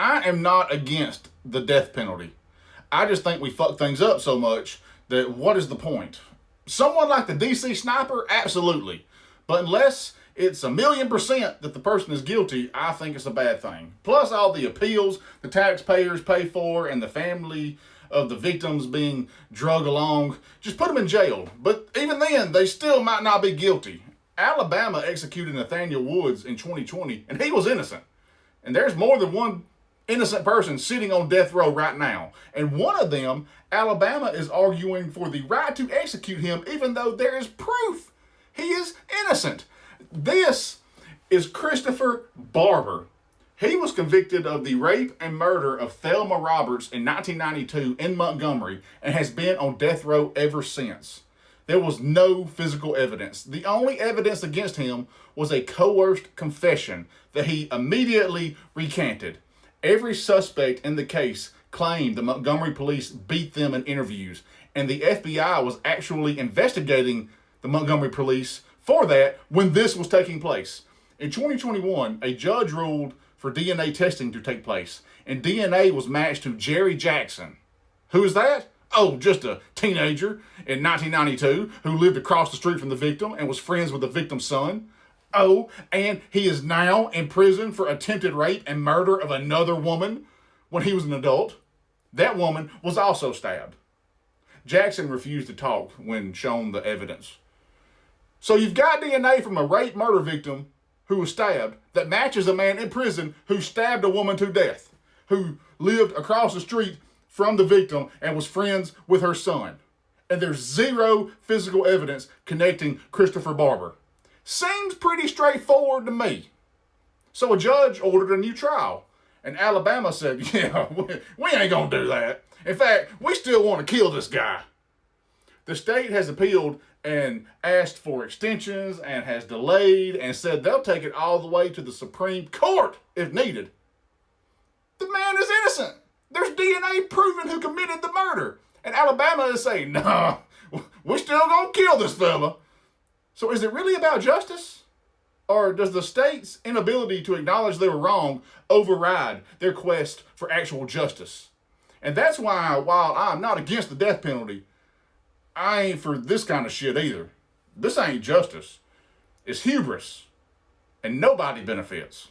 I am not against the death penalty. I just think we fuck things up so much that what is the point? Someone like the DC sniper, absolutely. But unless it's 1,000,000% that the person is guilty, I think it's a bad thing. Plus all the appeals the taxpayers pay for and the family of the victims being drug along. Just put them in jail. But even then, they still might not be guilty. Alabama executed Nathaniel Woods in 2020, and he was innocent. And there's more than one innocent person sitting on death row right now. And one of them, Alabama, is arguing for the right to execute him even though there is proof he is innocent. This is Christopher Barber. He was convicted of the rape and murder of Thelma Roberts in 1992 in Montgomery and has been on death row ever since. There was no physical evidence. The only evidence against him was a coerced confession that he immediately recanted. Every suspect in the case claimed the Montgomery police beat them in interviews, and the FBI was actually investigating the Montgomery police for that when this was taking place. In 2021, a judge ruled for DNA testing to take place, and DNA was matched to Jerry Jackson. Who is that? Oh, just a teenager in 1992 who lived across the street from the victim and was friends with the victim's son. Oh, and he is now in prison for attempted rape and murder of another woman when he was an adult. That woman was also stabbed. Jackson refused to talk when shown the evidence. So you've got DNA from a rape murder victim who was stabbed that matches a man in prison who stabbed a woman to death, who lived across the street from the victim and was friends with her son. And there's zero physical evidence connecting Christopher Barber. Seems pretty straightforward to me. So a judge ordered a new trial. And Alabama said, yeah, we ain't gonna do that. In fact, we still want to kill this guy. The state has appealed and asked for extensions and has delayed and said they'll take it all the way to the Supreme Court if needed. The man is innocent. There's DNA proving who committed the murder. And Alabama is saying, nah, we're still gonna kill this fella. So is it really about justice? Or does the state's inability to acknowledge they were wrong override their quest for actual justice? And that's why, while I'm not against the death penalty, I ain't for this kind of shit either. This ain't justice. It's hubris. And nobody benefits.